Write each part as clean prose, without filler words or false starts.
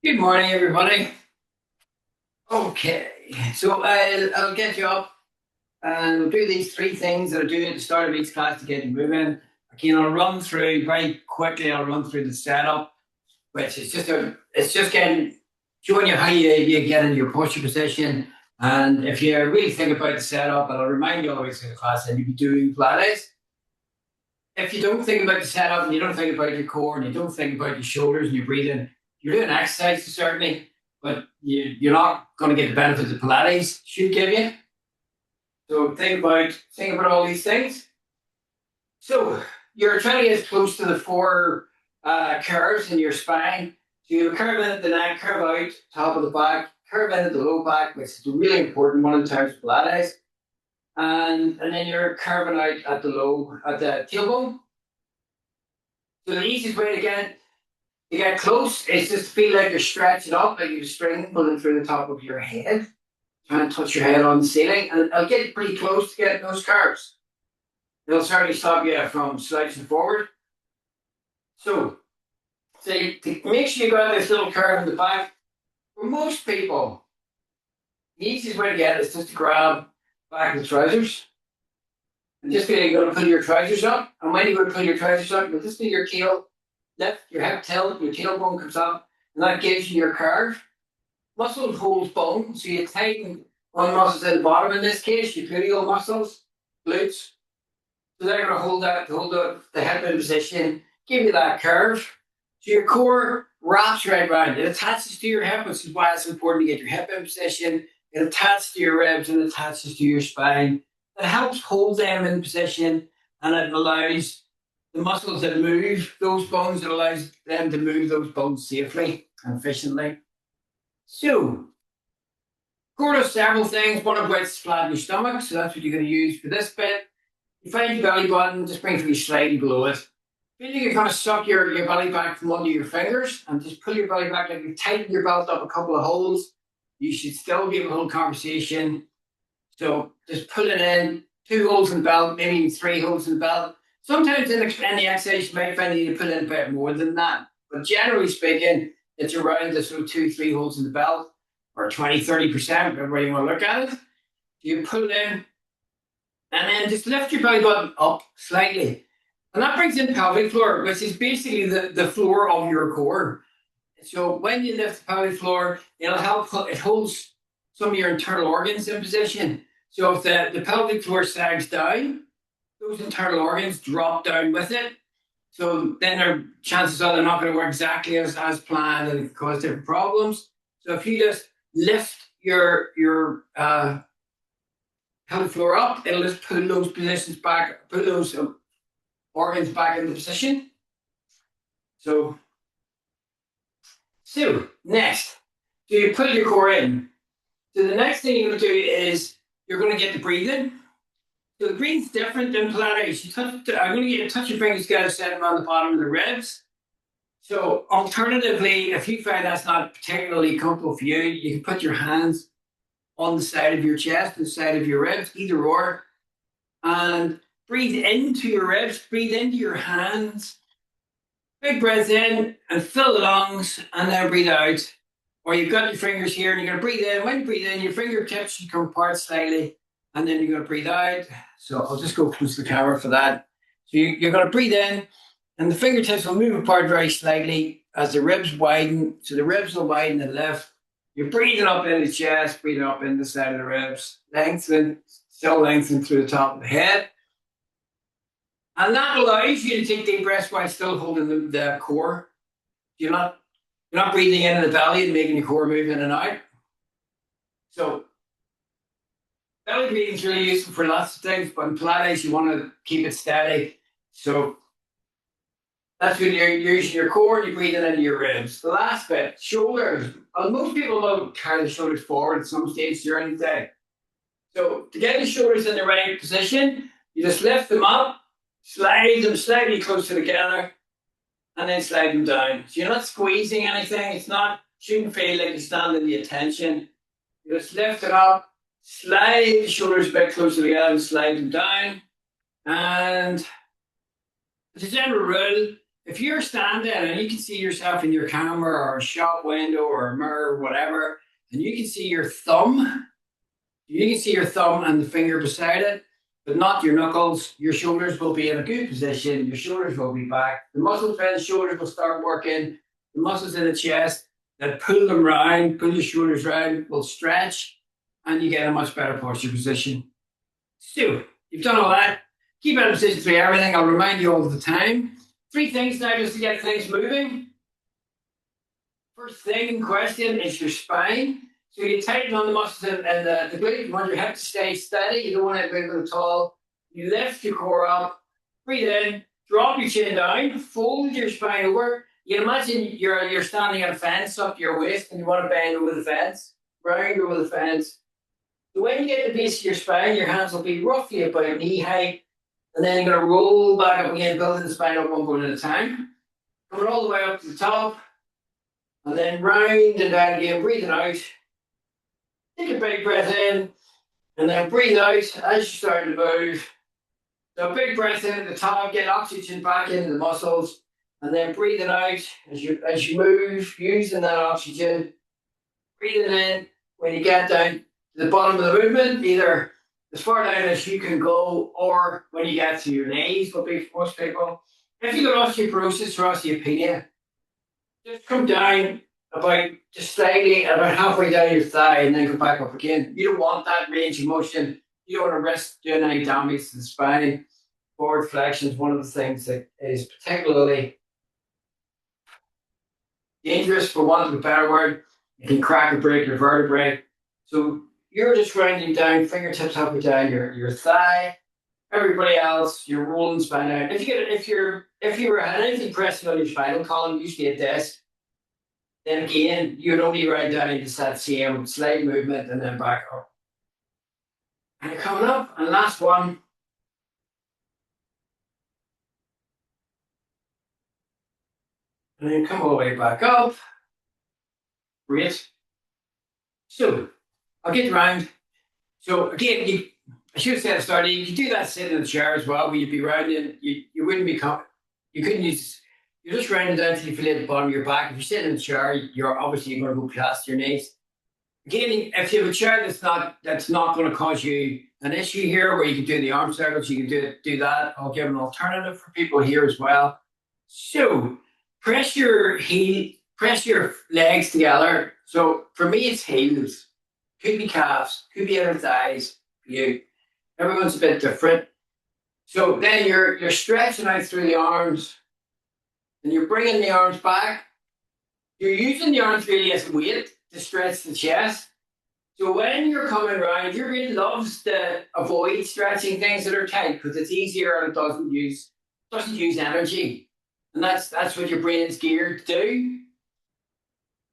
Good morning, everybody. Okay, so I'll get you up and we'll do these three things that I do at the start of each class to get you moving. Again, I'll run through very quickly. I'll run through the setup, which is it's just getting showing you how you get into your posture position. And if you really think about the setup, and I'll remind you always in the class that you be doing Pilates. If you don't think about the setup and you don't think about your core and you don't think about your shoulders and your breathing, you're doing exercise certainly, but you're not going to get the benefits that Pilates should give you. So think about all these things. So you're trying to get as close to the four curves in your spine. So you curve in at the neck, curve out, top of the back, curve in at the low back, which is a really important one in terms of Pilates. And then you're curving out at the tailbone. So the easiest way to get close is just feel like you're stretching up, like you're string pulling through the top of your head, trying to touch your head on the ceiling, and I'll get pretty close to getting those curves. It'll certainly stop you from slouching forward. So, to make sure you got this little curve in the back, for most people, the easiest way to get it is just to grab back the trousers. And just you're going to pull your trousers up. And when you're going to pull your trousers up, you'll just do your tail lift, your hip tilt, your tailbone comes up, and that gives you your curve. Muscle holds bone, so you tighten one muscles at the bottom in this case, your gluteal muscles, glutes. So they're going to hold the hip in position, give you that curve. So your core wraps right around. It attaches to your hip, which is why it's important to get your hip in position. It attaches to your ribs and attaches to your spine. It helps hold them in position, and it allows the muscles that move those bones, it allows them to move those bones safely and efficiently. So, core does several things, one of which is flatten your stomach. So that's what you're going to use for this bit. You find your belly button, just bring it slightly below it. Feel like you're kind of suck your belly back from under your fingers and just pull your belly back like you tighten your belt up a couple of holes. You should still be able to hold conversation. So just pull it in, 2 holes in the belt, maybe even 3 holes in the belt. Sometimes in the exercise, you might find you need to put in a bit more than that. But generally speaking, it's around the sort of 2, 3 holes in the belt, or 20, 30%, whatever way you want to look at it. So you pull it in, and then just lift your belly button up slightly. And that brings in pelvic floor, which is basically the floor of your core. So when you lift the pelvic floor, it'll help, it holds some of your internal organs in position. So if the pelvic floor sags down, those internal organs drop down with it. So then their chances are they're not going to work exactly as planned and cause different problems. So if you just lift your pelvic floor up, it'll just pull those positions back, pull those organs back into position. So next, so you pull your core in. So the next thing you're going to do is you're going to get the breathing. So the breathing's different than Pilates. I'm going to get you to touch your fingers together, set them on the bottom of the ribs. So alternatively, if you find that's not particularly comfortable for you, you can put your hands on the side of your chest, the side of your ribs, either or, and breathe into your ribs, breathe into your hands. Big breath in and fill the lungs, and then breathe out. Or you've got your fingers here, and you're going to breathe in. When you breathe in, your fingertips should come apart slightly, and then you're going to breathe out. So I'll just go close to the camera for that. So you're going to breathe in, and the fingertips will move apart very slightly as the ribs widen. So the ribs will widen and lift. You're breathing up in the chest, breathing up in the side of the ribs, lengthen, still lengthen through the top of the head. And that allows you to take deep breaths while still holding the core. You're not breathing in the belly and making your core move in and out. So belly breathing is really useful for lots of things, but in Pilates, you want to keep it steady. So that's when you're using your core and you're breathing into your ribs. The last bit, shoulders. Most people will carry the shoulders forward at some stage during the day. So to get the shoulders in the right position, you just lift them up, slide them slightly closer together, and then slide them down. So you're not squeezing anything. Shouldn't feel like you're standing the attention. You just lift it up, slide the shoulders a bit closer together and slide them down. And as a general rule, if you're standing and you can see yourself in your camera or a shop window or a mirror or whatever, and you can see your thumb, you can see your thumb and the finger beside it, but not your knuckles. Your shoulders will be in a good position. Your shoulders will be back. The muscles in the shoulders will start working. The muscles in the chest that pull them round, pull your shoulders round, will stretch, and you get a much better posture position. So, you've done all that. Keep out of position through everything. I'll remind you all the time. 3 things now just to get things moving. First thing in question is your spine. So you tighten on the muscles and the glute. You want your hip to stay steady. You don't want it to move at all. You lift your core up. Breathe in. Drop your chin down. Fold your spine over. You can imagine you're standing at a fence up to your waist and you want to bend over the fence. Round over the fence. So when you get to the base of your spine, your hands will be roughly about knee height. And then you're going to roll back up again, building the spine up one bone at a time. Coming all the way up to the top. And then round and down again, breathing out. Take a big breath in. And then breathe out as you start to move. So a big breath in at the top, get oxygen back into the muscles. And then breathing out as you move, using that oxygen. Breathing in when you get down to the bottom of the movement, either as far down as you can go, or when you get to your knees, will be for most people. If you've got osteoporosis or osteopenia, just come down about just slightly, about halfway down your thigh, and then go back up again. You don't want that range of motion. You don't want to risk doing any damage to the spine. Forward flexion is one of the things that is particularly dangerous, for want of a better word. It can crack or break your vertebrae. So you're just grinding down, fingertips up and down your thigh. Everybody else, you're rolling spine out. If you were had anything pressing on your spinal column, usually a disc, then again you'd only grind down into that same slight movement and then back up. And you're coming up, and last one. And then come all the way back up. Great. So I'll get round. So again, I should have said at the start, you could do that sitting in the chair as well, where you'd be rounding. You wouldn't be, you couldn't use, you're just rounding down until you feel at the bottom of your back. If you're sitting in the chair, you're obviously going to go past your knees. Again, if you have a chair that's not going to cause you an issue here, where you can do the arm circles, you can do that. I'll give an alternative for people here as well. So press your legs together. So for me, it's heels. Could be calves, could be outer thighs for you. Everyone's a bit different. So then you're stretching out through the arms, and you're bringing the arms back. You're using the arms really as weight to stretch the chest. So when you're coming around, your brain loves to avoid stretching things that are tight because it's easier and it doesn't use energy. And that's what your brain's geared to do.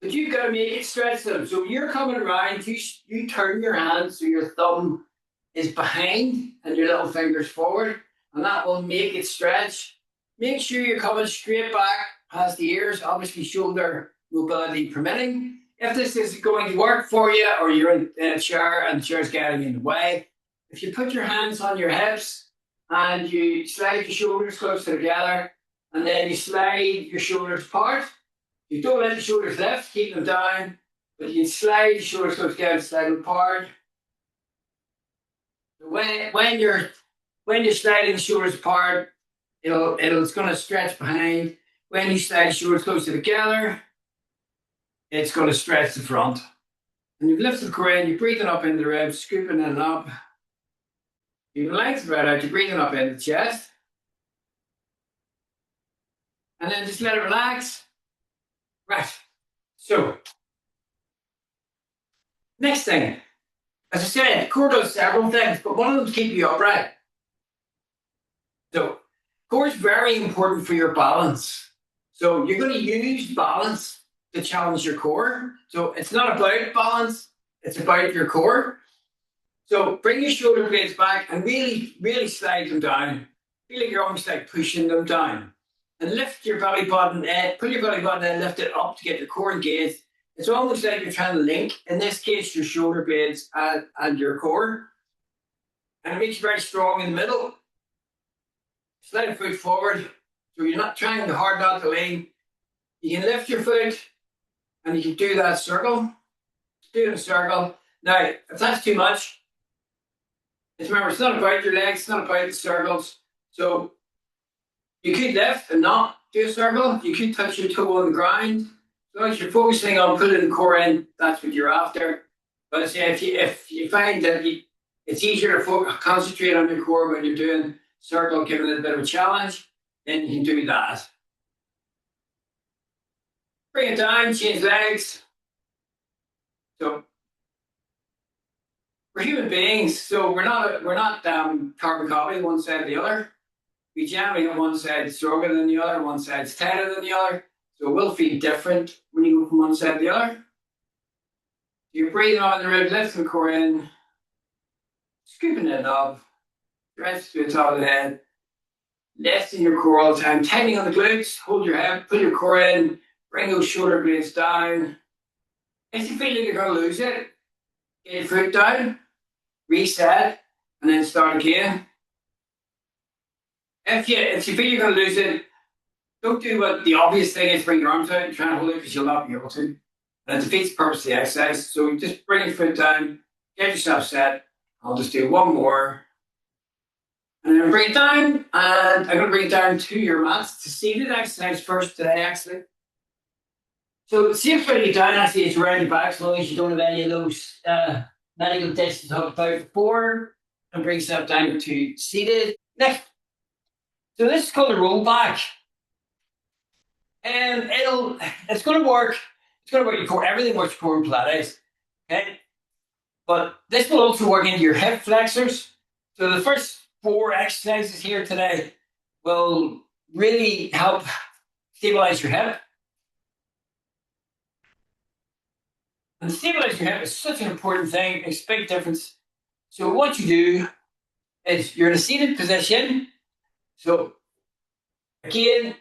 But you've got to make it stretch them. So you're coming around, you turn your hands so your thumb is behind and your little fingers forward, and that will make it stretch. Make sure you're coming straight back past the ears, obviously shoulder mobility permitting. If this is going to work for you, or you're in a chair and the chair's getting in the way, if you put your hands on your hips and you slide your shoulders closer together, and then you slide your shoulders apart. You don't let the shoulders lift, keep them down, but you slide your shoulders close together, slide them apart. When you're sliding the shoulders apart, it's going to stretch behind. When you slide the shoulders closer together, it's going to stretch the front. And you've lifted the core in, you're breathing up into the ribs, scooping in and up. You've lengthened right out, you're breathing up into the chest. And then just let it relax. Right. So, next thing. As I said, the core does several things, but one of them is keep you upright. So, core is very important for your balance. So, you're going to use balance to challenge your core. So, it's not about balance, it's about your core. So, bring your shoulder blades back and really, really slide them down. Feel like you're almost like pushing them down. And lift your belly button in, pull your belly button in, lift it up to get your core engaged. It's almost like you're trying to link, in this case, your shoulder blades and your core. And it makes you very strong in the middle. Slide a foot forward, So you're not trying hard not to lean. You can lift your foot and you can do that circle. Do a circle. Now, if that's too much, remember, it's not about your legs, it's not about the circles. So you could lift and not do a circle. You could touch your toe on the ground. As long as you're focusing on putting the core in, that's what you're after. But yeah, if you find that it's easier to concentrate on your core when you're doing circle, giving it a bit of a challenge, then you can do that. Bring it down, change legs. So we're human beings, so we're not carbon copy one side or the other. We generally have one side stronger than the other, one side's tighter than the other. So it will feel different when you go from one side to the other. You're breathing on the rib, lifting the core in, scooping it up, stretch to the top of the head, lifting your core all the time, tightening on the glutes, hold your head, put your core in, bring those shoulder blades down. If you feel like you're going to lose it, get your foot down, reset, and then start again. If you feel you're going to lose it, don't do what the obvious thing is, bring your arms out and try and hold it because you'll not be able to. And it defeats the purpose of the exercise. So just bring your foot down, get yourself set. I'll just do one more. And then bring it down, and I'm going to bring it down to your mats. To seated exercise first today, actually. So the safest way to get down actually is around your back, as long as you don't have any of those medical tests to talk about before. And bring yourself down to seated. Next. So this is called a roll back. And it's going to work. It's going to work your core. Everything works core in Pilates. Okay. But this will also work into your hip flexors. So the first 4 exercises here today will really help stabilize your hip. And stabilize your hip is such an important thing. It makes a big difference. So what you do is you're in a seated position. So again,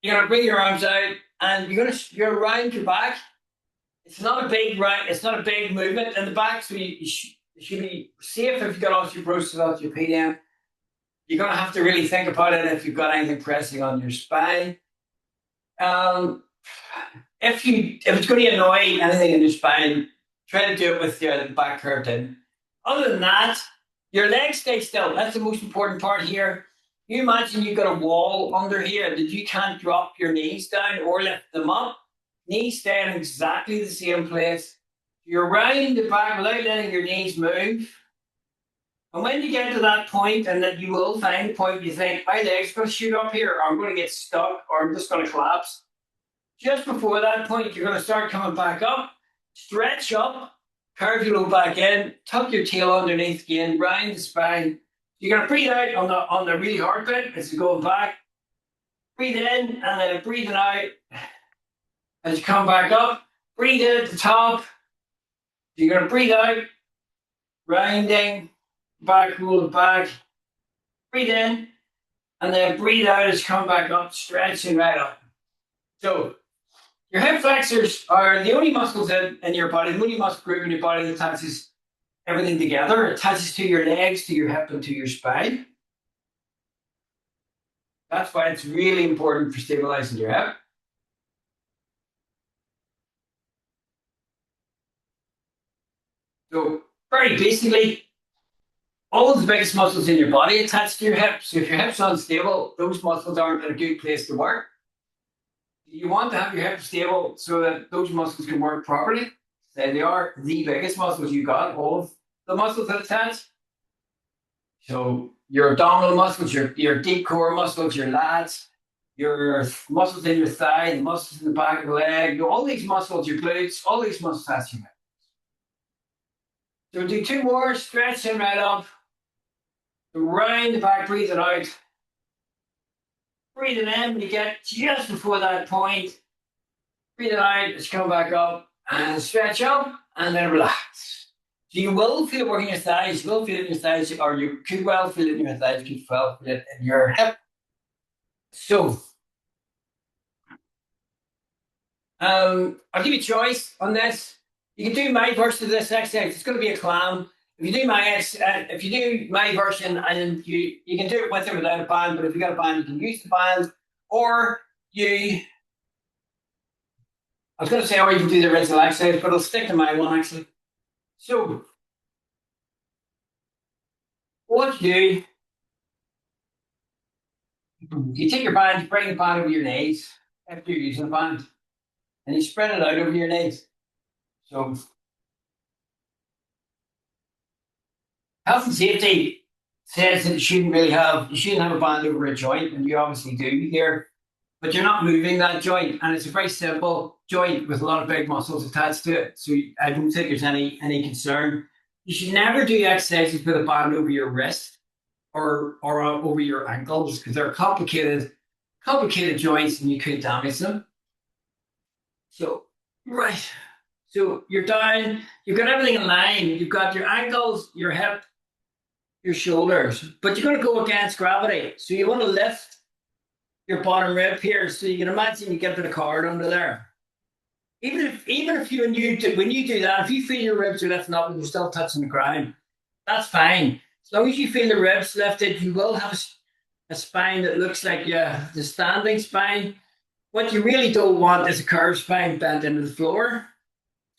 you're going to bring your arms out and you're around your back. It's not a big movement in the back, so you should be safe if you've got osteoporosis, osteopenia. You're going to have to really think about it if you've got anything pressing on your spine. If it's going to annoy anything in your spine, try to do it with the back curved in. Other than that, your legs stay still. That's the most important part here. You imagine you've got a wall under here that you can't drop your knees down or lift them up. Knees stay in exactly the same place. You're rounding the back without letting your knees move. And when you get to that point, and that you will find a point you think, my leg's going to shoot up here, or I'm going to get stuck, or I'm just going to collapse. Just before that point, you're going to start coming back up, stretch up, curve your low back in, tuck your tail underneath again, round the spine. You're going to breathe out on the really hard bit as you go back. Breathe in, and then breathing out. As you come back up, breathe in at the top. You're going to breathe out, rounding, back, roll it back. Breathe in, and then breathe out as you come back up, stretching right up. So your hip flexors are the only muscles in your body, the only muscle group in your body that attaches everything together. It attaches to your legs, to your hip, and to your spine. That's why it's really important for stabilizing your hip. So very basically, all of the biggest muscles in your body attached to your hips. So if your hip's unstable, those muscles aren't in a good place to work. You want to have your hips stable so that those muscles can work properly. They are the biggest muscles you got, all of the muscles that attach. So your abdominal muscles, your deep core muscles, your lats, your muscles in your thigh, the muscles in the back of the leg, all these muscles, your glutes, all these muscles attach to your hips. So we'll do 2 more, stretching right up. Round the back, breathing out. Breathing in when you get just before that point. Breathing out, let's come back up and stretch up and then relax. So you will feel it working your thighs, you will feel it in your thighs, or you could well feel it in your thighs, you could well feel it in your hip. So, I'll give you a choice on this. You can do my version of this exercise. It's going to be a climb. if you do my version, and you can do it with or without a band, but if you got a band, you can use the band, or you. I was going to say, or you can do the original exercise, but I'll stick to my one actually. So what you do, you take your band, you bring the band over your knees after you're using the band, and you spread it out over your knees. So health and safety says that you shouldn't have a band over a joint, and you obviously do here, but you're not moving that joint, and it's a very simple joint with a lot of big muscles attached to it. So I don't think there's any concern. You should never do exercises with a band over your wrist or over your ankles because they're complicated joints, and you could damage them. So right, so you're down. You've got everything in line. You've got your ankles, your hip, your shoulders, but you're going to go against gravity. So you want to lift your bottom rib here. So you can imagine you get to the card under there. Even if you when you do that, if you feel your ribs are lifting up and you're still touching the ground, that's fine. As long as you feel the ribs lifted, you will have a spine that looks like the standing spine. What you really don't want is a curved spine bent into the floor.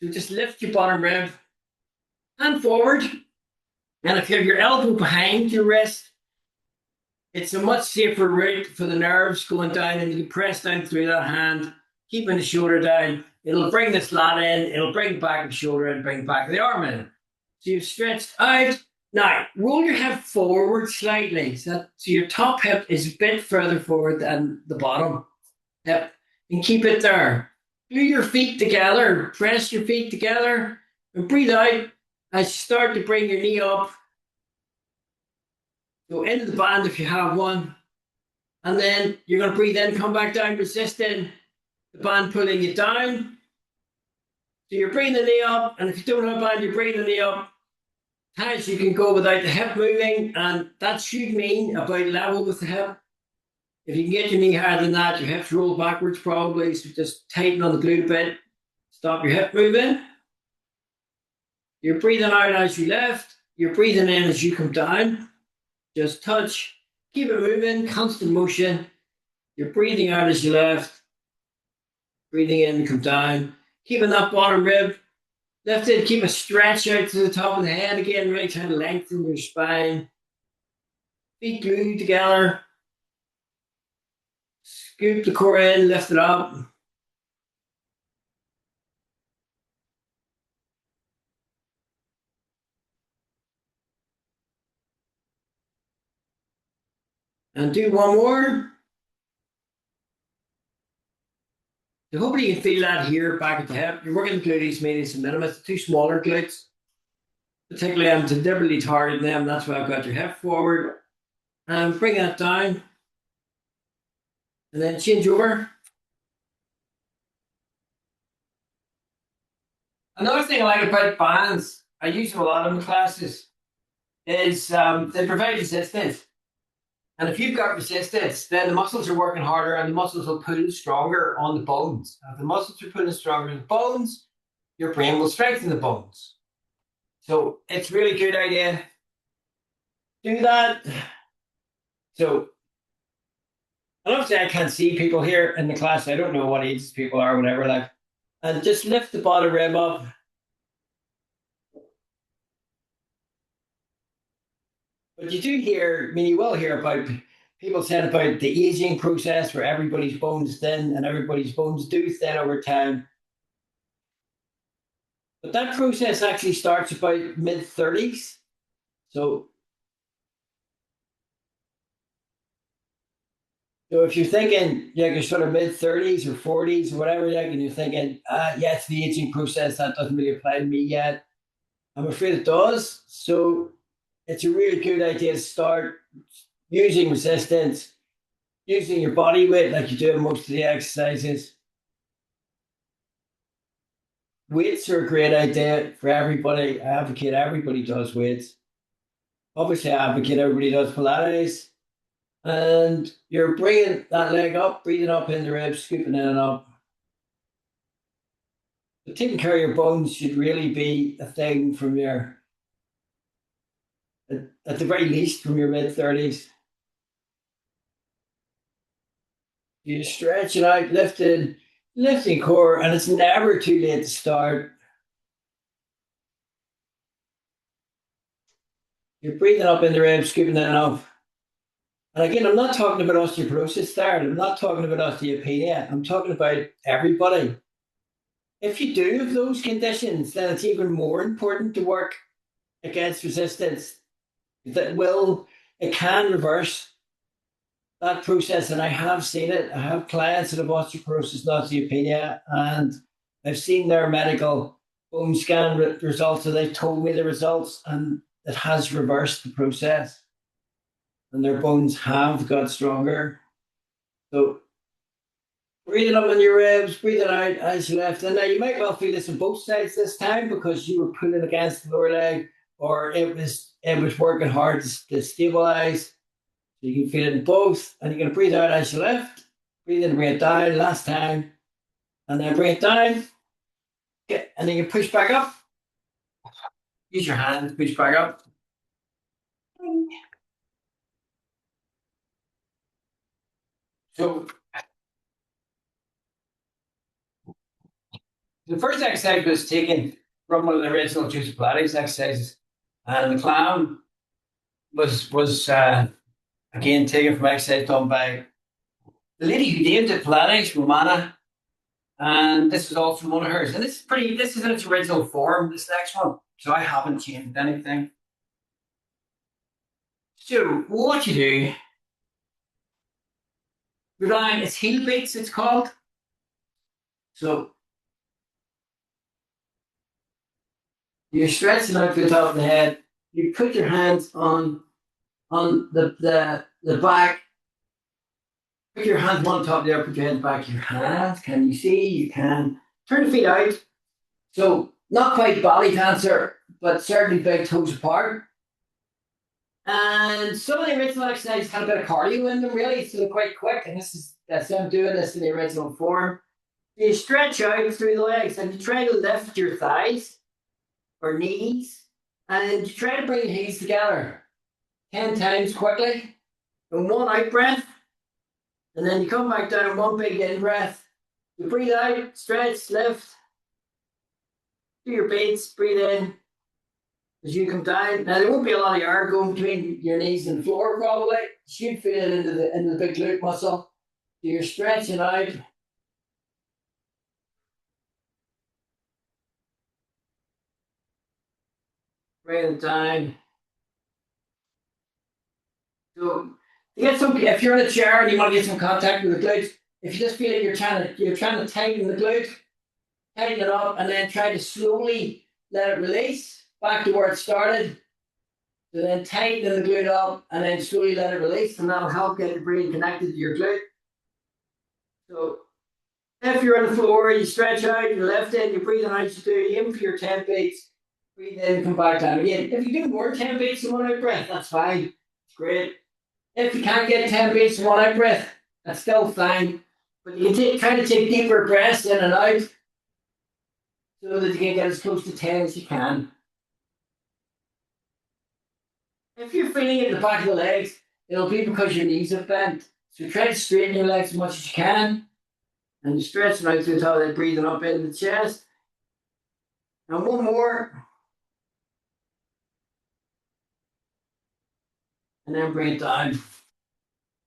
So just lift your bottom rib, hand forward, and if you have your elbow behind your wrist, it's a much safer route for the nerves going down, and you can press down through that hand, keeping the shoulder down. It'll bring the slat in, it'll bring back the shoulder and bring back the arm in. So you've stretched out. Now, roll your hip forward slightly so your top hip is a bit further forward than the bottom hip, and keep it there. Glue your feet together, press your feet together, and breathe out as you start to bring your knee up. Go into the band if you have one. And then you're going to breathe in, come back down, resisting the band pulling you down. So you're bringing the knee up, and if you don't have a band, you're bringing the knee up as you can go without the hip moving, and that should mean about level with the hip. If you can get your knee higher than that, your hips roll backwards probably, so just tighten on the glute a bit. Stop your hip moving. You're breathing out as you lift. You're breathing in as you come down. Just touch. Keep it moving, constant motion. You're breathing out as you lift. Breathing in, come down. Keeping that bottom rib lifted. Keep a stretch out to the top of the head again, really trying to lengthen your spine. Feet glued together. Scoop the core in, lift it up. And do one more. So hopefully you can feel that here back at the hip. You're working the gluteus medius and minimus, two smaller glutes. Particularly, I'm deliberately targeting them. That's why I've got your hip forward. And bring that down. And then change over. Another thing I like about bands, I use them a lot in classes, is they provide resistance. And if you've got resistance, then the muscles are working harder and the muscles will pull stronger on the bones. And if the muscles are pulling stronger on the bones, your brain will strengthen the bones. So it's a really good idea. Do that. So, and obviously I can't see people here in the class. I don't know what ages people are, whatever. Like, and just lift the bottom rib up. But you do hear, I mean, you will hear about people saying about the aging process where everybody's bones thin and everybody's bones do thin over time. But that process actually starts about mid-30s. So if you're thinking, yeah, you're sort of mid-30s or 40s or whatever, like, and you're thinking, yeah, it's the aging process, that doesn't really apply to me yet. I'm afraid it does. So it's a really good idea to start using resistance, using your body weight like you do in most of the exercises. Weights are a great idea for everybody. I advocate everybody does weights. Obviously, I advocate everybody does Pilates. And you're bringing that leg up, breathing up in the ribs, scooping in and up. But taking care of your bones should really be a thing from your at the very least from your mid-30s. You stretch it out, lifting core, and it's never too late to start. You're breathing up in the ribs, scooping that up. And again, I'm not talking about osteoporosis there. I'm not talking about osteopenia. I'm talking about everybody. If you do have those conditions, then it's even more important to work against resistance. It can reverse that process, and I have seen it. I have clients that have osteoporosis and osteopenia, and I've seen their medical bone scan results, and they've told me the results, and it has reversed the process, and their bones have got stronger. So breathing up in your ribs, breathing out as you lift. And now you might well feel this on both sides this time because you were pulling against the lower leg, or it was working hard to stabilize. So you can feel it in both, and you're going to breathe out as you lift. Breathe in, bring it down. Last time, and then bring it down. Okay, and then you push back up. Use your hand to push back up. So the first exercise was taken from one of the original Juice Pilates exercises, and the clown was again taken from exercise done by the lady who named it Pilates, Romana, and this was all from one of hers. And this is in its original form, this next one. So I haven't changed anything. So what you do, go down, it's heel beats, it's called. So you're stretching out the top of the head. You put your hands on the back. Put your hands on top there, put your hands back. Your hands, can you see? You can. Turn the feet out. So not quite belly dancer, but certainly big toes apart. And some of the original exercises had a bit of cardio in them, really, so they're quite quick. And that's them doing this in the original form. You stretch out through the legs and you try to lift your thighs or knees, and you try to bring your knees together 10 times quickly in one out breath. And then you come back down in one big in breath. You breathe out, stretch, lift. Do your beats, breathe in as you come down. Now there won't be a lot of air going between your knees and the floor probably. You should feel it into the big glute muscle. So you're stretching out. Bring it down. So if you're in a chair and you want to get some contact with the glutes, if you just feel like you're trying to tighten the glute, tighten it up, and then try to slowly let it release back to where it started. So then tighten the glute up and then slowly let it release, and that'll help get the brain connected to your glute. So if you're on the floor, you stretch out, you lift in, you breathe out, you do aim for your 10 beats, breathe in, come back down again. If you do more than 10 beats in one out breath, that's fine. It's great. If you can't get 10 beats in one out breath, that's still fine. But you can try to take deeper breaths in and out so that you can get as close to 10 as you can. If you're feeling it in the back of the legs, it'll be because your knees have bent. So try to straighten your legs as much as you can. And you stretch them out through the top of that, breathing up into the chest. And one more. And then bring it down.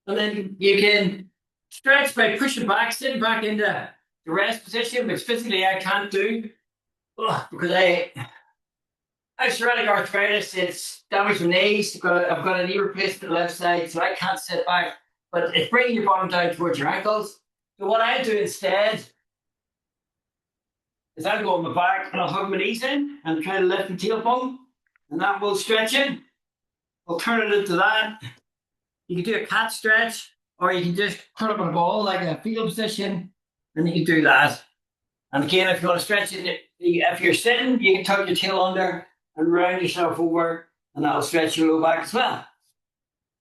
And then you can stretch by pushing back, sitting back into the rest position, which physically I can't do because I have psoriatic arthritis. It's damaged my knees. I've got a knee replacement on the left side, so I can't sit back. But it's bringing your bottom down towards your ankles. So what I do instead is I'll go on my back and I'll hug my knees in and try to lift my tailbone, and that will stretch it. I'll turn it into that. You can do a cat stretch, or you can just curl up on a ball like a fetal position, and you can do that. And again, if you want to stretch it, if you're sitting, you can tuck your tail under and round yourself over, and that'll stretch your low back as well.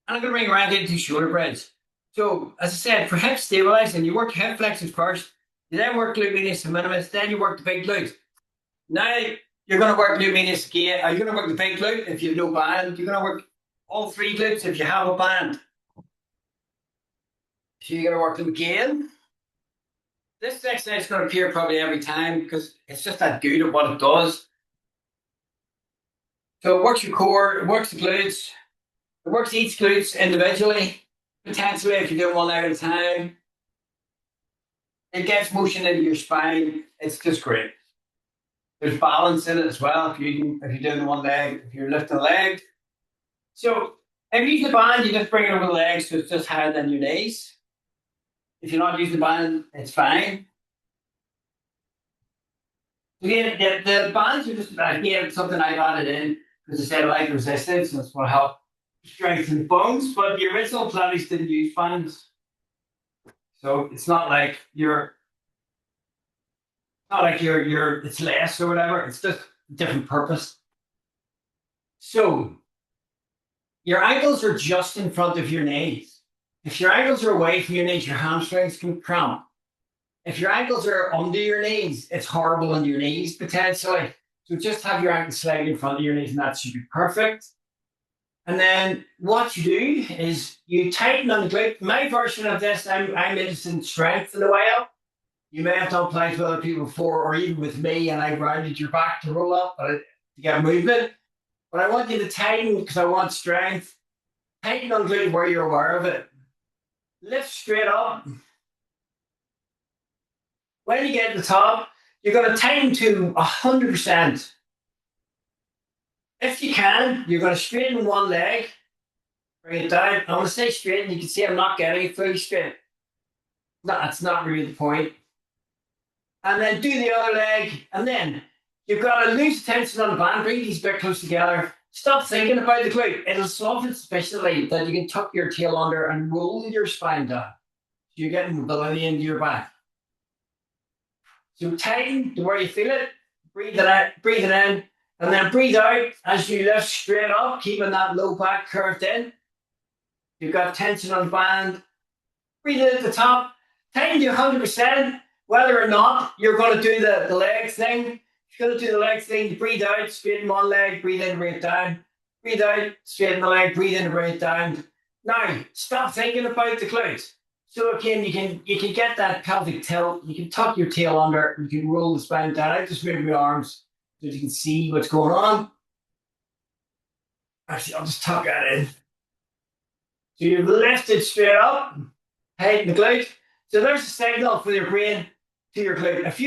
And I'm going to bring around into shoulder bridge. So, as I said, for hip stabilizing, you work hip flexors first, you then work glute medius and minimus, then you work the big glute. Now, you're going to work glute medius again, you're going to work the big glute if you have no band, you're going to work all three glutes if you have a band. So you're going to work them again. This exercise is going to appear probably every time because it's just that good at what it does. So it works your core, it works the glutes, it works each glutes individually, potentially if you're doing one leg at a time. It gets motion into your spine. It's just great. There's balance in it as well if you're doing one leg, if you're lifting a leg. So if you use the band, you just bring it over the legs so it's just higher than your knees. If you're not using the band, it's fine. Again, the bands are just again something I've added in because I said I like resistance and it's going to help strengthen bones. But the original Pilates didn't use bands, so it's not like you're it's less or whatever. It's just a different purpose. So your ankles are just in front of your knees. If your ankles are away from your knees, your hamstrings can cramp. If your ankles are under your knees, it's horrible on your knees potentially. So just have your ankles slightly in front of your knees and that should be perfect. And then what you do is you tighten on the glute. My version of this, I'm interested in strength in the way up. You may have done Pilates with other people before or even with me and I rounded your back to roll up to get movement. But I want you to tighten because I want strength. Tighten on glute where you're aware of it. Lift straight up. When you get to the top, you're going to tighten to 100%. If you can, you're going to straighten one leg, bring it down. I want to say straighten. You can see I'm not getting it fully straight. No, that's not really the point. And then do the other leg, and then you've got to lose tension on the band, bring these bit close together. Stop thinking about the glute. It'll soften sufficiently that you can tuck your tail under and roll your spine down. So you're getting mobility into your back. So tighten to where you feel it, breathe it out, breathe it in, and then breathe out as you lift straight up, keeping that low back curved in. You've got tension on the band. Breathe in at the top, tighten to 100%, whether or not you're going to do the legs thing. If you're going to do the legs thing, you breathe out, straighten one leg, breathe in, bring it down. Breathe out, straighten the leg, breathe in, bring it down. Now, stop thinking about the glutes. So again, you can get that pelvic tilt. You can tuck your tail under. You can roll the spine down. I just move my arms so you can see what's going on. Actually, I'll just tuck that in. So you've lifted straight up, tighten the glute. So there's a signal for your brain to your glute. If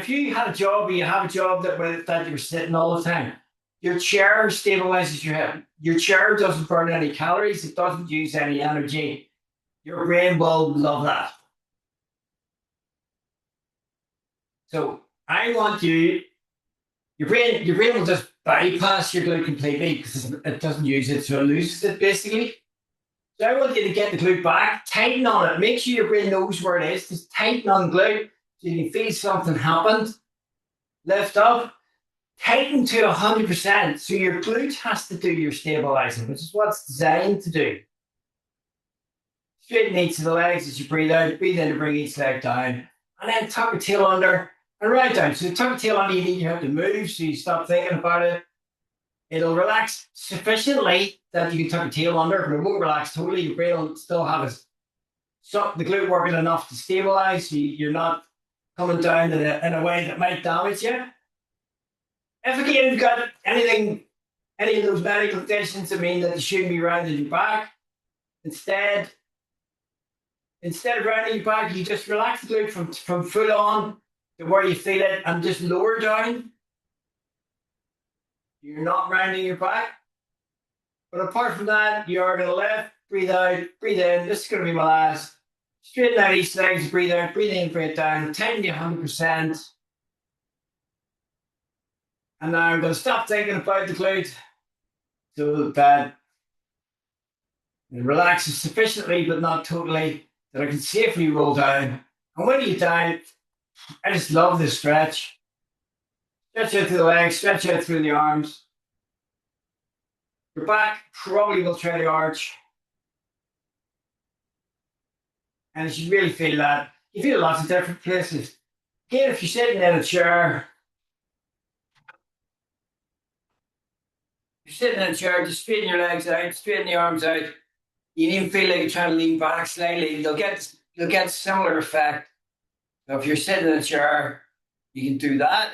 you had a job or you have a job that you're sitting all the time, your chair stabilizes your hip. Your chair doesn't burn any calories. It doesn't use any energy. Your brain will love that. So I want your brain will just bypass your glute completely because it doesn't use it, so it loses it basically. So I want you to get the glute back, tighten on it. Make sure your brain knows where it is. Just tighten on the glute so you can feel something happened. Lift up. Tighten to 100%. So your glute has to do your stabilizing, which is what it's designed to do. Straighten each of the legs as you breathe out. Breathe in to bring each leg down. And then tuck your tail under and right down. So tuck your tail under, you have to move so you stop thinking about it. It'll relax sufficiently that you can tuck your tail under, but it won't relax totally. Your brain will still have the glute working enough to stabilize so you're not coming down in a way that might damage you. If again you've got any of those medical conditions that mean that you shouldn't be rounding your back, instead of rounding your back, you just relax the glute from full on to where you feel it and just lower down. You're not rounding your back. But apart from that, you are going to lift, breathe out, breathe in. This is going to be my last. Straighten out each leg, breathe out, breathe in, breathe it down. Tighten to 100%. And now I'm going to stop thinking about the glute so that it relaxes sufficiently, but not totally, that I can safely roll down. And when you get down, I just love this stretch. Stretch out through the legs, stretch out through the arms. Your back probably will try to arch. And you should really feel that. You feel lots of different places. Again, if you're sitting in a chair, You're sitting in a chair, just straighten your legs out, straighten the arms out. You even feel like you're trying to lean back slightly. You'll get similar effect. So if you're sitting in a chair, you can do that.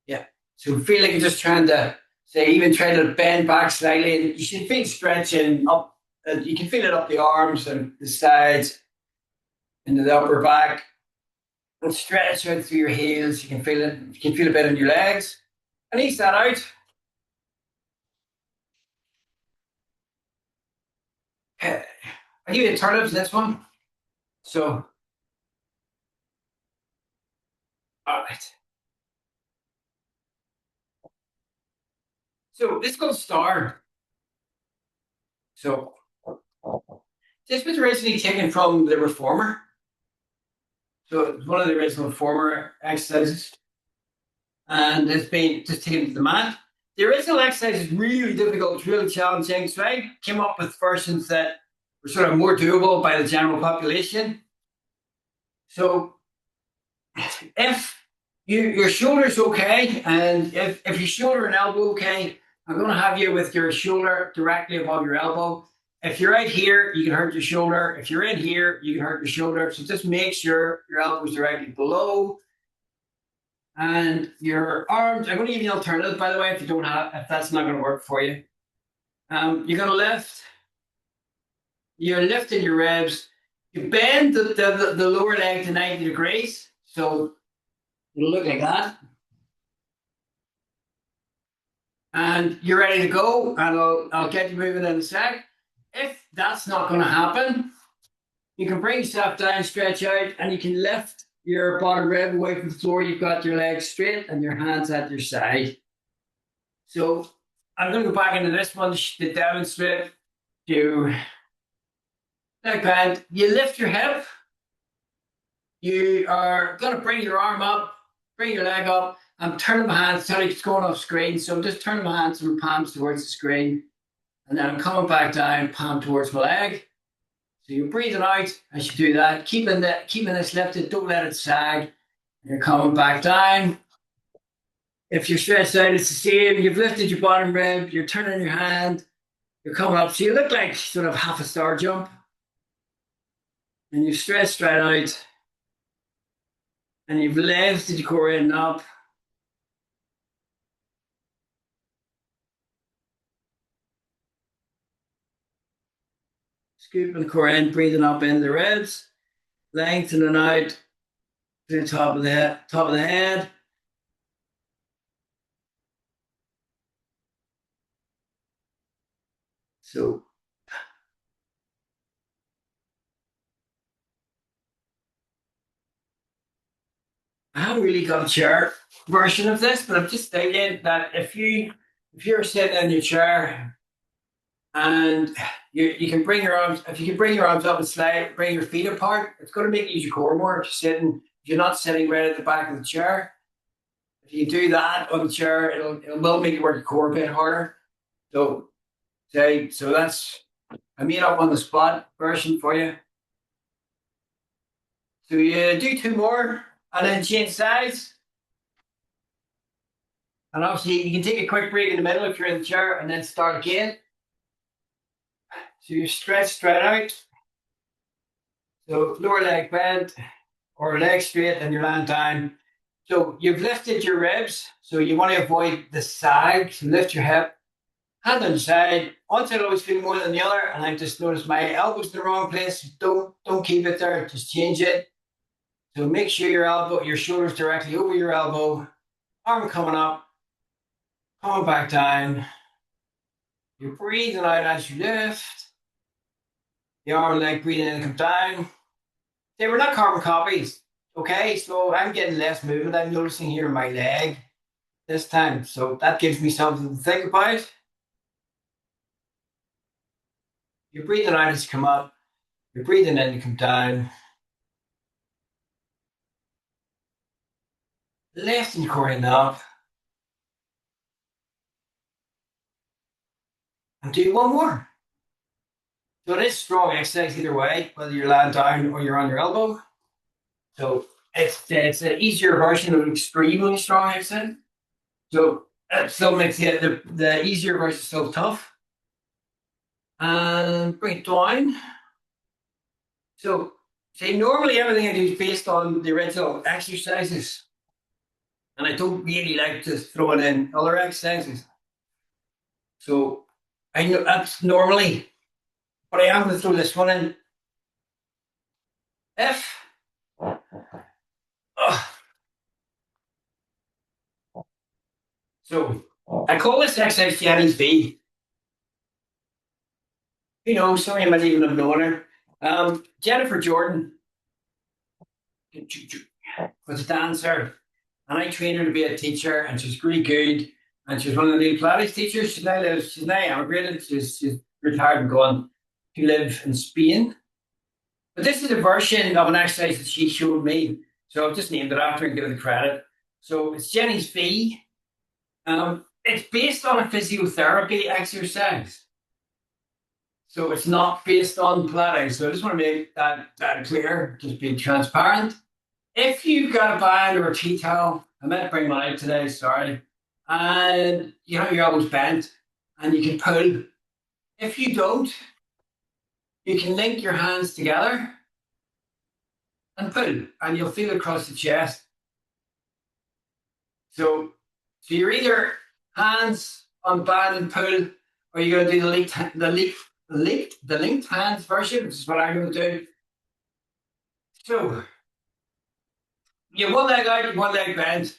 Yeah. So feel like you're just trying to say, even try to bend back slightly. You should feel stretching up. You can feel it up the arms and the sides into the upper back. And stretch out through your heels. You can feel it. You can feel a bit in your legs. And ease that out. Okay. I give you alternatives this one. So, all right. So this goes star. So this was originally taken from the reformer. So it's one of the original reformer exercises. And it's been just taken to the mat. The original exercise is really difficult, it's really challenging. So I came up with versions that were sort of more doable by the general population. So if your shoulder's okay, and if your shoulder and elbow okay, I'm going to have you with your shoulder directly above your elbow. If you're right here, you can hurt your shoulder. If you're in here, you can hurt your shoulder. So just make sure your elbow is directly below. And your arms, I'm going to give you an alternative, by the way, if that's not going to work for you. You're going to lift. You're lifting your ribs. You bend the lower leg to 90 degrees. So it'll look like that. And you're ready to go. And I'll get you moving in a sec. If that's not going to happen, you can bring yourself down, stretch out, and you can lift your bottom rib away from the floor. You've got your legs straight and your hands at your side. So I'm going to go back into this one to demonstrate you. Leg bend. You lift your hip. You are going to bring your arm up, bring your leg up. I'm turning my hands, sorry, it's going off screen. So I'm just turning my hands and palms towards the screen. And then I'm coming back down, palm towards my leg. So you're breathing out as you do that, keeping this lifted, don't let it sag. You're coming back down. If you're stretched out, it's the same. You've lifted your bottom rib, you're turning your hand, you're coming up. So you look like sort of half a star jump. And you've stretched right out. And you've lifted your core in and up. Scooping the core in, breathing up in the ribs, lengthening out to the top of the head. So I haven't really got a chair version of this, but I'm just thinking that if you're sitting in your chair and you can bring your arms, if you can bring your arms up and slide, bring your feet apart, it's going to make you use your core more. If you're not sitting right at the back of the chair, if you do that on the chair, it will make you work your core a bit harder. So that's I made up on the spot version for you. So you do two more and then change sides. And obviously you can take a quick break in the middle if you're in the chair and then start again. So you stretch straight out. So lower leg bent or leg straight and you're lying down. So you've lifted your ribs. So you want to avoid the sag. So lift your hip, hand on the side. One side always feel more than the other. And I just noticed my elbow's in the wrong place. Don't keep it there. Just change it. So make sure your shoulder's directly over your elbow. Arm coming up. Coming back down. You're breathing out as you lift. The arm and leg breathing in and come down. They were not carbon copies. Okay, so I'm getting less movement. I'm noticing here in my leg this time. So that gives me something to think about. You're breathing out as you come up. You're breathing in and come down. Lifting your core in up. And do one more. So it is strong exercise either way, whether you're lying down or you're on your elbow. So it's an easier version of an extremely strong exercise. So It still makes the easier version still tough. And bring it down. So, see, normally everything I do is based on the original exercises, and I don't really like to throw in other exercises. So, I know that's normally, but I am going to throw this one in. If, oh, so I call this exercise Jenny's V. You know, some of you might even have known her. Jennifer Jordan was a dancer, and I trained her to be a teacher, and she's really good. And she's one of the Pilates teachers. She's now emigrated. She's retired and gone to live in Spain. But this is a version of an exercise that she showed me. So I've just named it after and give her the credit. So it's Jenny's V. It's based on a physiotherapy exercise. So it's not based on Pilates. So I just want to make that clear, just being transparent. If you've got a band or a tea towel, I meant to bring mine out today, sorry, and you have your elbows bent and you can pull. If you don't, you can link your hands together and pull, and you'll feel it across the chest. So you're either hands on band and pull, or you're going to do the linked hands version, which is what I'm going to do. So you have one leg out, one leg bent.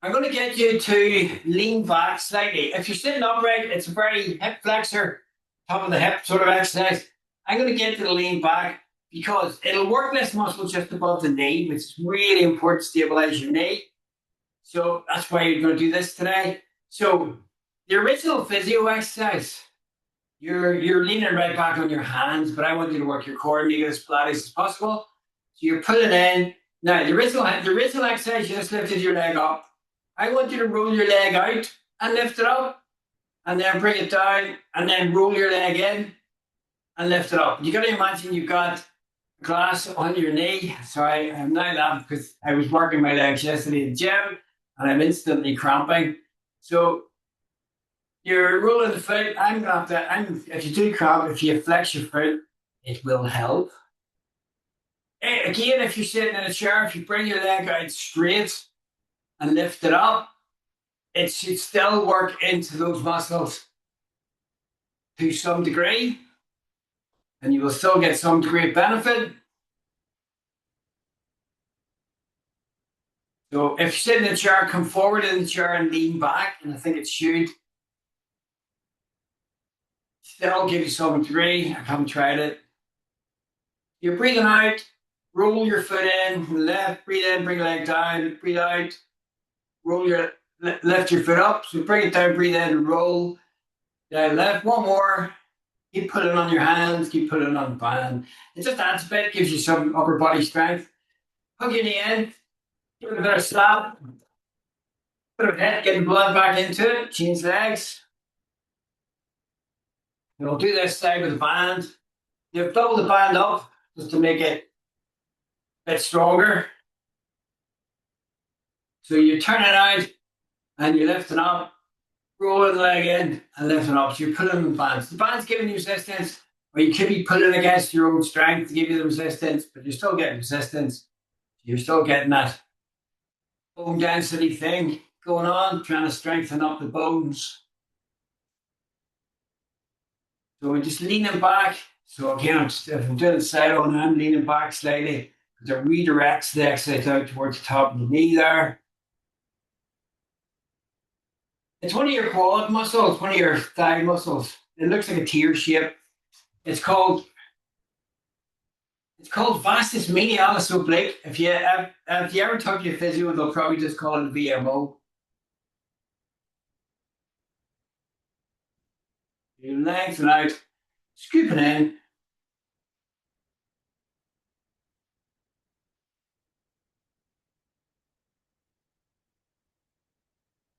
I'm going to get you to lean back slightly. If you're sitting upright, it's a very hip flexor, top of the hip sort of exercise. I'm going to get you to lean back because it'll work this muscle just above the knee, which is really important to stabilize your knee. So that's why you're going to do this today. So the original physio exercise, you're leaning right back on your hands, but I want you to work your core and make it as flat as possible. So you're pulling in. Now the original exercise, you just lifted your leg up. I want you to roll your leg out and lift it up, and then bring it down, and then roll your leg in and lift it up. You got to imagine you've got glass on your knee. Sorry, I'm now that because I was working my legs yesterday in the gym, and I'm instantly cramping. So you're rolling the foot. I'm gonna have to. If you do cramp, if you flex your foot, it will help. Again, if you're sitting in a chair, if you bring your leg out straight and lift it up, it should still work into those muscles to some degree, and you will still get some degree of benefit. So if you're sitting in a chair, come forward in the chair and lean back, and I think it should still give you some degree. I haven't tried it. You're breathing out, roll your foot in, left, breathe in, bring your leg down, breathe out, lift your foot up. So bring it down, breathe in, roll. Down left, one more. Keep putting on your hands, keep putting on the band. It just adds a bit, gives you some upper body strength. Hug your knee in, give it a bit of slap, bit of head, getting blood back into it, change legs. And we'll do this side with the band. You double the band up just to make it a bit stronger. So you turn it out and you're lifting up, rolling the leg in and lifting up. So you're pulling the bands. The band's giving you resistance, or you could be pulling against your own strength to give you the resistance, but you're still getting resistance. You're still getting that bone density thing going on, trying to strengthen up the bones. So we're just leaning back. So again, if I'm doing it side on, I'm leaning back slightly because it redirects the exercise out towards the top of the knee there. It's one of your quad muscles, one of your thigh muscles. It looks like a tear shape. It's called vastus medialis oblique. If you ever talk to your physio, they'll probably just call it a VMO. You lengthen out, scooping in.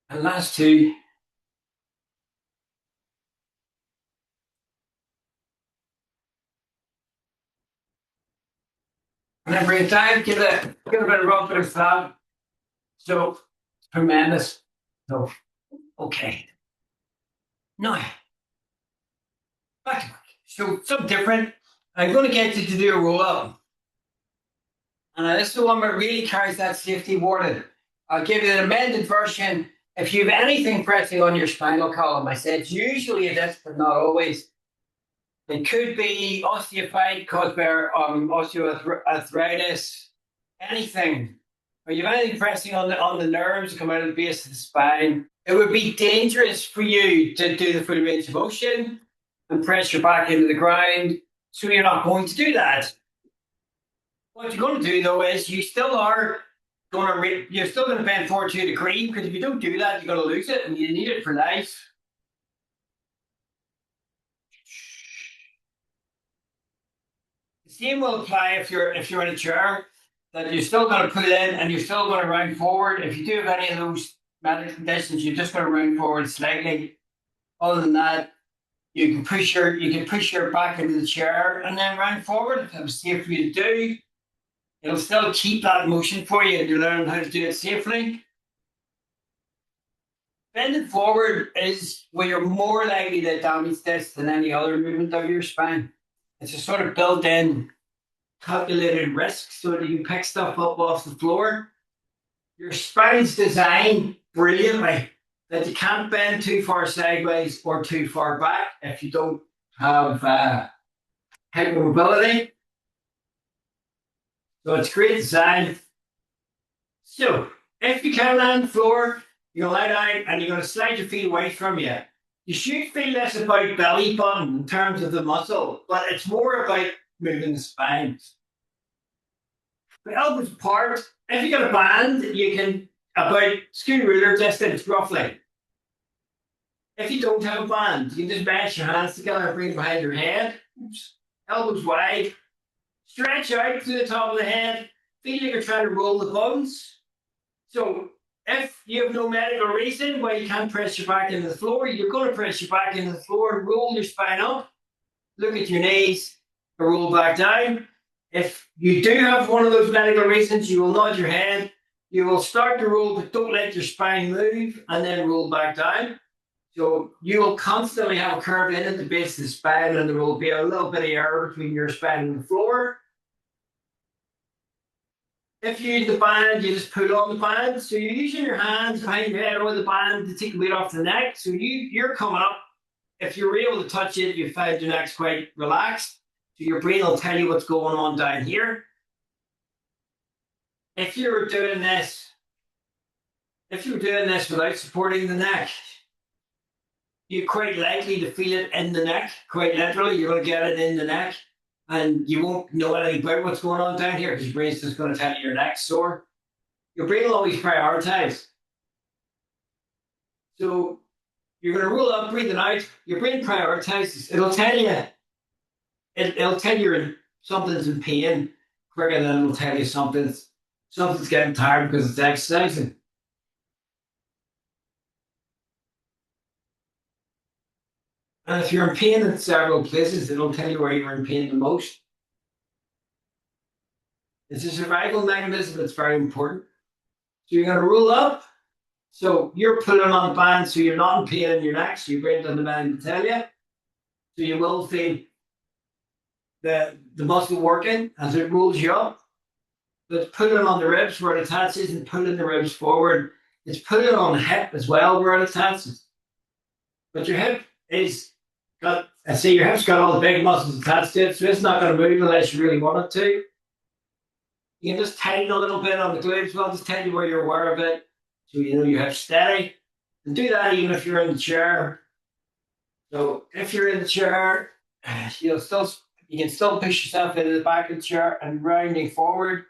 And last two. And then bring it down, give it a bit of rub, bit of slap. So tremendous. So Okay. Now, back to work. So something different. I'm going to get you to do a roll up. And this is the one that really carries that safety warning. I'll give you an amended version. If you have anything pressing on your spinal column, I said usually it is, but not always. It could be osteophyte caused by osteoarthritis, anything. Or you have anything pressing on the nerves coming out of the base of the spine. It would be dangerous for you to do the full range of motion and press your back into the ground. So you're not going to do that. What you're going to do though is you still are you're still going to bend forward to a degree, because if you don't do that, you're going to lose it and you need it for life. The same will apply if you're in a chair, that you're still going to pull in and you're still going to round forward. If you do have any of those medical conditions, you're just going to round forward slightly. Other than that, you can push your back into the chair and then round forward. If it was safe for you to do, it'll still keep that motion for you and you learn how to do it safely. Bending forward is where you're more likely to damage this than any other movement of your spine. It's a sort of built-in calculated risk so that you pick stuff up off the floor. Your spine's designed brilliantly that you can't bend too far sideways or too far back if you don't have hypermobility. So it's great design. So if you can land on the floor, you're going to lie down and you're going to slide your feet away from you. You should feel less about belly button in terms of the muscle, but it's more about moving the spine. The elbows apart. If you got a band, you can about school ruler distance roughly. If you don't have a band, you can just mash your hands together and bring it behind your head. Oops. Elbows wide. Stretch out to the top of the head. Feel like you're trying to roll the bones. So if you have no medical reason why you can't press your back into the floor, you're going to press your back into the floor and roll your spine up. Look at your knees and roll back down. If you do have one of those medical reasons, you will nod your head. You will start to roll, but don't let your spine move, and then roll back down. So you will constantly have a curve in at the base of the spine, and there will be a little bit of air between your spine and the floor. If you use the band, you just pull on the band. So you're using your hands behind your head or the band to take the weight off the neck. So you're coming up. If you're able to touch it, you find your neck's quite relaxed. So your brain will tell you what's going on down here. If you were doing this without supporting the neck, you're quite likely to feel it in the neck. Quite literally, you're going to get it in the neck. And you won't know anything about what's going on down here because your brain's just going to tell you your neck's sore. Your brain will always prioritize. So you're going to roll up, breathing out. Your brain prioritizes. It'll tell you. It'll tell you something's in pain quicker than it'll tell you something's getting tired because it's exercising. And if you're in pain in several places, it'll tell you where you're in pain the most. It's a survival mechanism that's very important. So you're going to roll up. So you're pulling on the band so you're not in pain in your neck. So your brain doesn't have anything to tell you. So you will feel the muscle working as it rolls you up. But it's pulling on the ribs where it attaches and pulling the ribs forward. It's pulling on the hip as well where it attaches. But your hip your hip's got all the big muscles attached to it, so it's not going to move unless you really want it to. You can just tighten a little bit on the glutes. Well, just tell you where you're aware of it, so you know your hip's steady. And do that even if you're in the chair. So if you're in the chair, you can still push yourself into the back of the chair and rounding forward.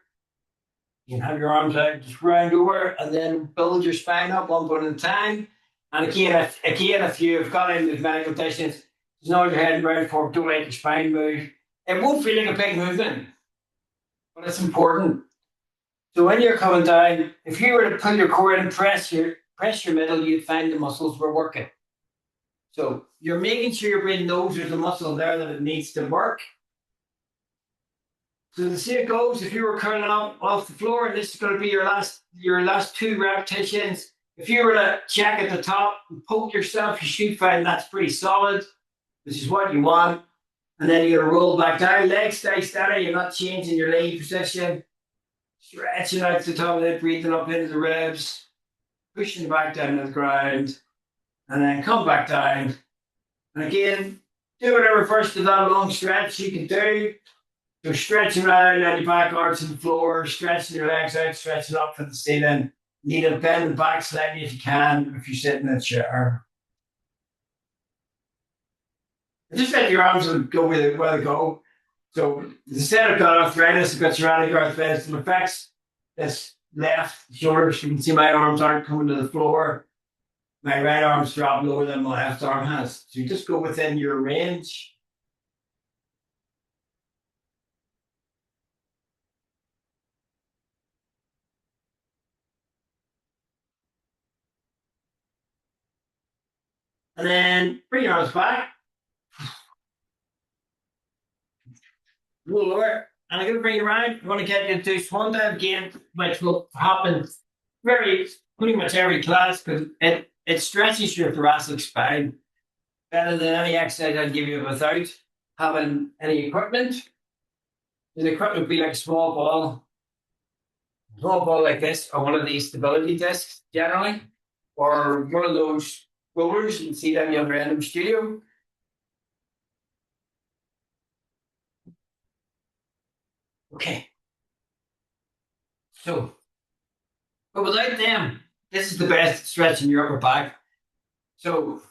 You can have your arms out, just round over, and then build your spine up one foot at a time. And again, if you've got any medical conditions, just nod your head round forward, don't let your spine move. It won't feel like a big movement, but it's important. So when you're coming down, if you were to pull your core in and press your middle, you'd find the muscles were working. So you're making sure your brain knows there's a muscle there that it needs to work. So the same goes if you were curling up off the floor, and this is going to be your last 2 repetitions. If you were to check at the top and poke yourself, you should find that's pretty solid, which is what you want. And then you're going to roll back down, legs stay steady, you're not changing your leg position. Stretching out to the top of it, breathing up into the ribs, pushing back down to the ground, and then come back down. And again, do whatever first of that long stretch you can do. So stretching around on your back arch on the floor, stretching your legs out, stretching up for the ceiling. Need to bend the back slightly if you can, if you're sitting in a chair. Just let your arms go where they go. So instead of got arthritis, I've got psoriatic arthritis. It affects this left shoulder. So you can see my arms aren't coming to the floor. My right arm's dropped lower than my left arm has. So you just go within your range. And then bring your arms back. Roll over. And I'm going to bring you around. I want to get you to do swan dive again, which will happen pretty much every class because it stretches your thoracic spine better than any exercise I'd give you without having any equipment. The equipment would be like a small ball like this, or one of these stability discs generally, or one of those rollers. You can see them in the other end of the studio. Okay. So, but without them, this is the best stretching your upper back. So,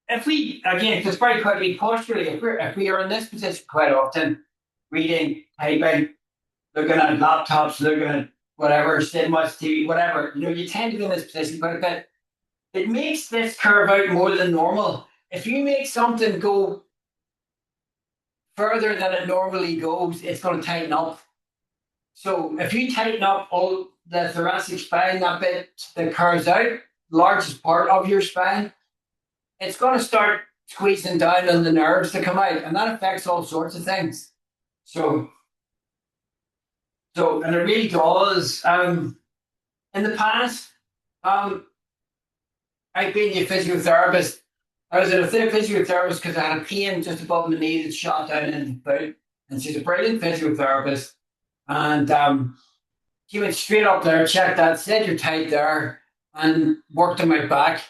if we, again, because very quickly, posturally, if we are in this position quite often, reading, typing, looking at laptops, looking at whatever, sitting watch TV, whatever, you tend to be in this position quite a bit. It makes this curve out more than normal. If you make something go further than it normally goes, it's going to tighten up. So if you tighten up all the thoracic spine, that bit that curves out, largest part of your spine, it's going to start squeezing down on the nerves to come out, and that affects all sorts of things. So, and it really does. In the past, I've been a physiotherapist. I was a physiotherapist because I had a pain just above my knee that shot down into the foot, and she's a brilliant physiotherapist. And she went straight up there, checked that, said you're tight there, and worked on my back,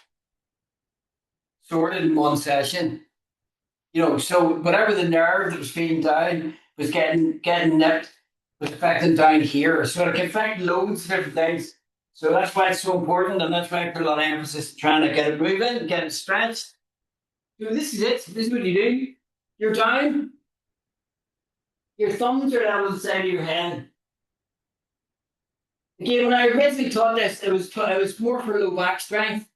sorted in one session. So whatever the nerve that was feeding down was getting nipped, was affecting down here. So it can affect loads of different things. So that's why it's so important, and that's why I put a lot of emphasis on trying to get it moving, get it stretched. So this is it. This is what you do. You're down. Your thumbs are down on the side of your head. Again, when I originally taught this, it was more for low back strength.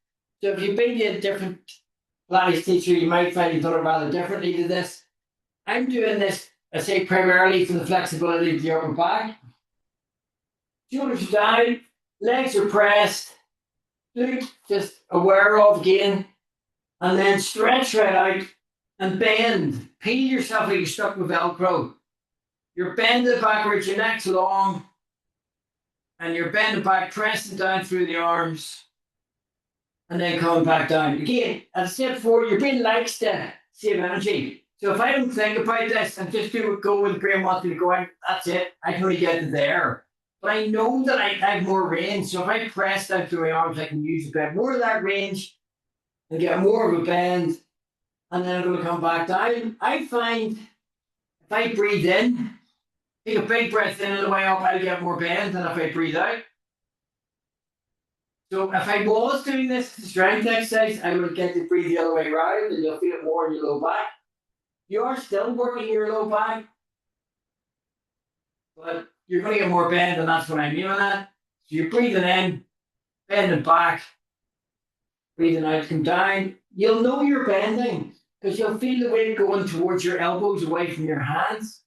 So if you've been to a different Pilates teacher, you might find you've done it rather differently to this. I'm doing this, I say, primarily for the flexibility of the upper back. Shoulders are down, legs are pressed, glute just aware of again, and then stretch right out and bend. Peel yourself like you're stuck with Velcro. You're bending backwards, your neck's long, and you're bending back, pressing down through the arms, and then coming back down. Again, as I said before, your brain likes to save energy. So if I don't think about this and just go with the brain wants me to go out, that's it. I can only get to there. But I know that I have more range. So if I press down through my arms, I can use a bit more of that range and get more of a bend. And then I'm going to come back down. I find if I breathe in, take a big breath in on the way up, I'll get more bend than if I breathe out. So if I was doing this strength exercise, I would get to breathe the other way around, and you'll feel it more in your low back. You are still working your low back, but you're going to get more bend, and that's what I'm doing at. So you're breathing in, bending back, breathing out, come down. You'll know you're bending because you'll feel the weight going towards your elbows away from your hands.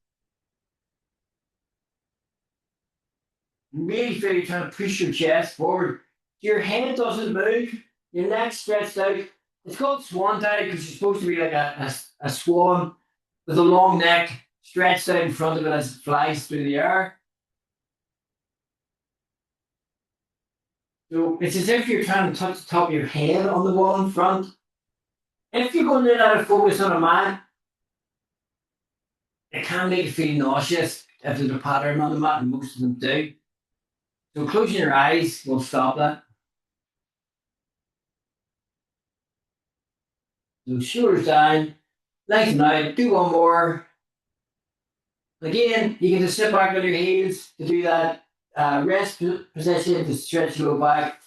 Really feel you're trying to push your chest forward. Your head doesn't move, your neck's stretched out. It's called swan dive because you're supposed to be like a swan with a long neck stretched out in front of it as it flies through the air. So it's as if you're trying to touch the top of your head on the wall in front. If you're going to let it focus on a mat, it can make you feel nauseous if there's a pattern on the mat, and most of them do. So closing your eyes will stop that. So shoulders down, legs out, do one more. Again, you can just sit back on your heels to do that rest position to stretch your low back,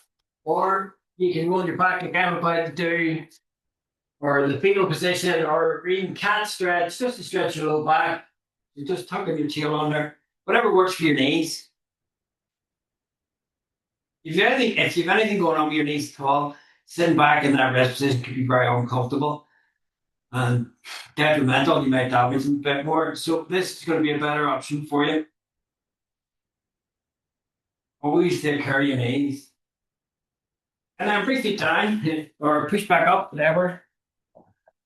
or you can roll your back like I'm about to do, or the fetal position, or even cat stretch, just to stretch your low back. You're just tucking your tail under, whatever works for your knees. If you've anything going on with your knees at all, sitting back in that rest position could be very uncomfortable and detrimental. You might damage them a bit more. So this is going to be a better option for you. Always take care of your knees. And then bring feet down or push back up, whatever.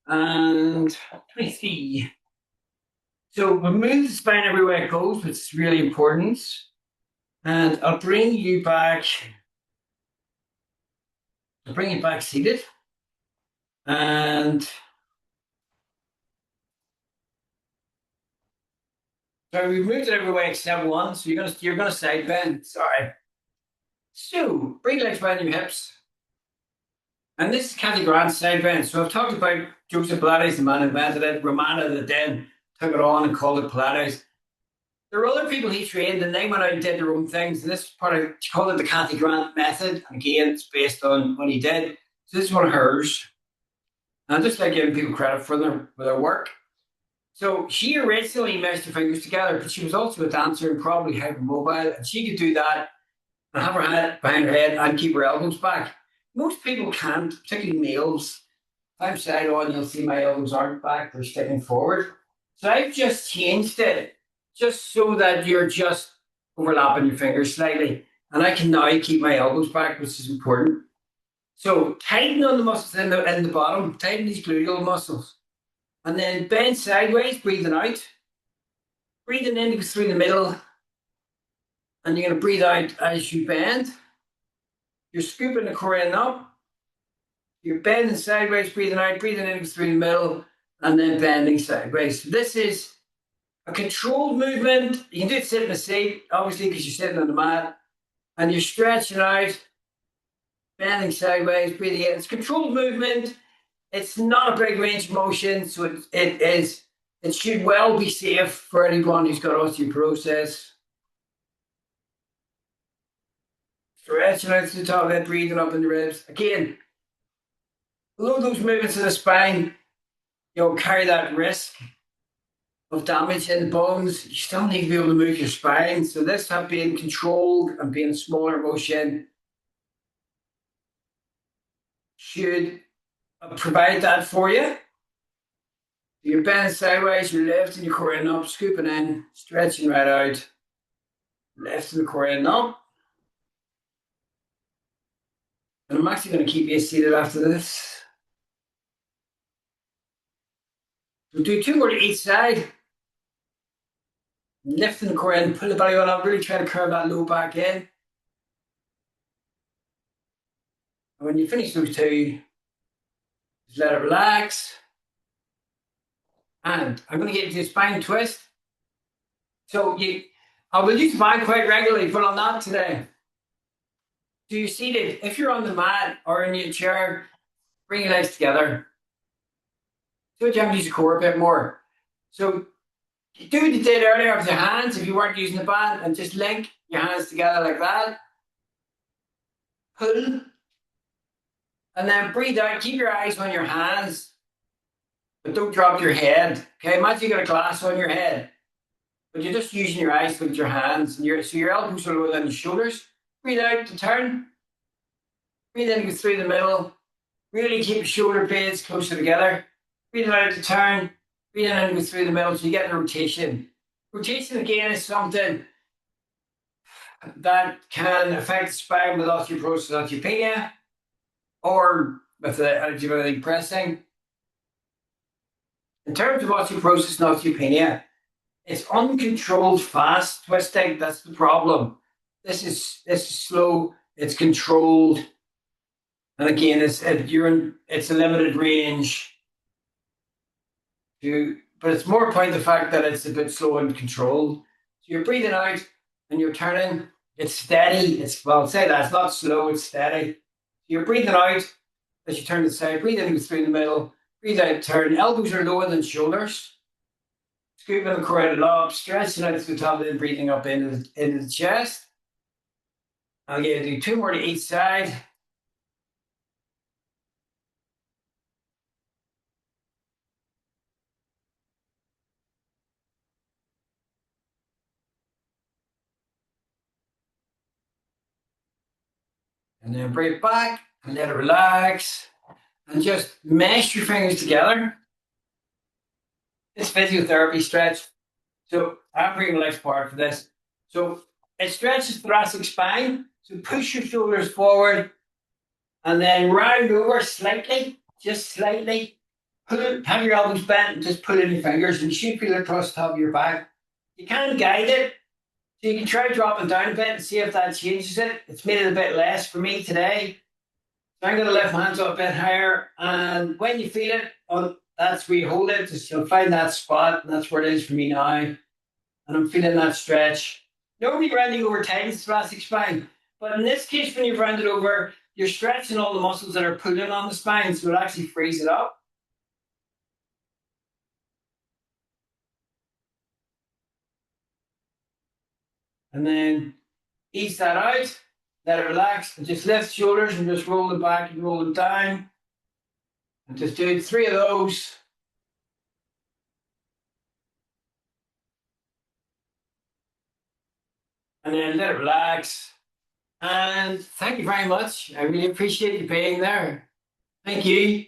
And 23. So we move the spine everywhere it goes, which is really important. And I'll bring you back seated. And so we've moved it every way except one. So you're gonna side bend. Sorry. So bring your legs behind your hips. And this is Kathy Grant's side bend. So I've talked about Joseph Pilates, the man who invented it, Romana that then took it on and called it Pilates. There were other people he trained and they went out and did their own things. And this is part of, she called it the Kathy Grant method. And again, it's based on what he did. So this is one of hers. And I just like giving people credit for their work. So she originally meshed her fingers together, but she was also a dancer and probably hypermobile. And she could do that and have her hand behind her head and keep her elbows back. Most people can't, particularly males. If I'm side on, you'll see my elbows aren't back, they're sticking forward. So I've just changed it just so that you're just overlapping your fingers slightly. And I can now keep my elbows back, which is important. So tighten on the muscles in the bottom, tighten these gluteal muscles. And then bend sideways, breathing out. Breathing in goes through the middle. And you're going to breathe out as you bend. You're scooping the core in up. You're bending sideways, breathing out, breathing in goes through the middle, and then bending sideways. So this is a controlled movement. You can do it sitting in a seat, obviously, because you're sitting on the mat. And you're stretching out, bending sideways, breathing in. It's a controlled movement. It's not a big range of motion, so it should well be safe for anyone who's got osteoporosis. Stretching out to the top of it, breathing up in the ribs. Again, below those movements in the spine, you'll carry that risk of damage in the bones. You still need to be able to move your spine. So this have being controlled and being smaller motion should provide that for you. You're bending sideways, you're lifting your core in up, scooping in, stretching right out, lifting the core in up. And I'm actually going to keep you seated after this. We'll do two more to each side. Lifting the core in, pull the belly on up, really try to curve that low back in. And when you finish those two, just let it relax. And I'm going to get you to a spine twist. So I will use mine quite regularly, but I'm not today. So you're seated. If you're on the mat or in your chair, bring your legs together. So you have to use your core a bit more. So you do what you did earlier with your hands if you weren't using the band, and just link your hands together like that. Pull. And then breathe out. Keep your eyes on your hands, but don't drop your head. Okay, imagine you got a glass on your head, but you're just using your eyes with your hands. And so your elbows are lower than your shoulders. Breathe out to turn. Breathe in, go through the middle. Really keep your shoulder blades closer together. Breathe out to turn. Breathe in and go through the middle so you get the rotation. Rotation again is something that can affect the spine with osteoporosis, osteopenia, or with the energy pressing. In terms of osteoporosis and osteopenia, it's uncontrolled fast twisting. That's the problem. This is slow, it's controlled. And again, it's a limited range. But it's more about the fact that it's a bit slow and controlled. So you're breathing out and you're turning. It's steady. Well, say that it's not slow. It's steady. So you're breathing out as you turn to the side. Breathe in through the middle. Breathe out. Turn. Elbows are lower than shoulders. Scooping the carotid lobe. Stretching out to the top, and then breathing up into the chest. I'll get you do 2 more to each side. And then bring it back and let it relax. And just mesh your fingers together. It's physiotherapy stretch. So I'm bringing the next part for this. So it stretches thoracic spine. So push your shoulders forward and then round over slightly, just slightly. Have your elbows bent and just pull in your fingers and you should feel it across the top of your back. You can guide it. So you can try dropping down a bit and see if that changes it. It's made it a bit less for me today. So I'm going to lift my hands up a bit higher. And when you feel it, that's where you hold it. Just you'll find that spot. And that's where it is for me now. And I'm feeling that stretch. Normally rounding over tightens the thoracic spine. But in this case, when you've rounded over, you're stretching all the muscles that are pulling on the spine. So it actually frees it up. And then ease that out. Let it relax. And just lift shoulders and just roll them back and roll them down. And just do 3 of those. And then let it relax. And thank you very much. I really appreciate you being there. Thank you.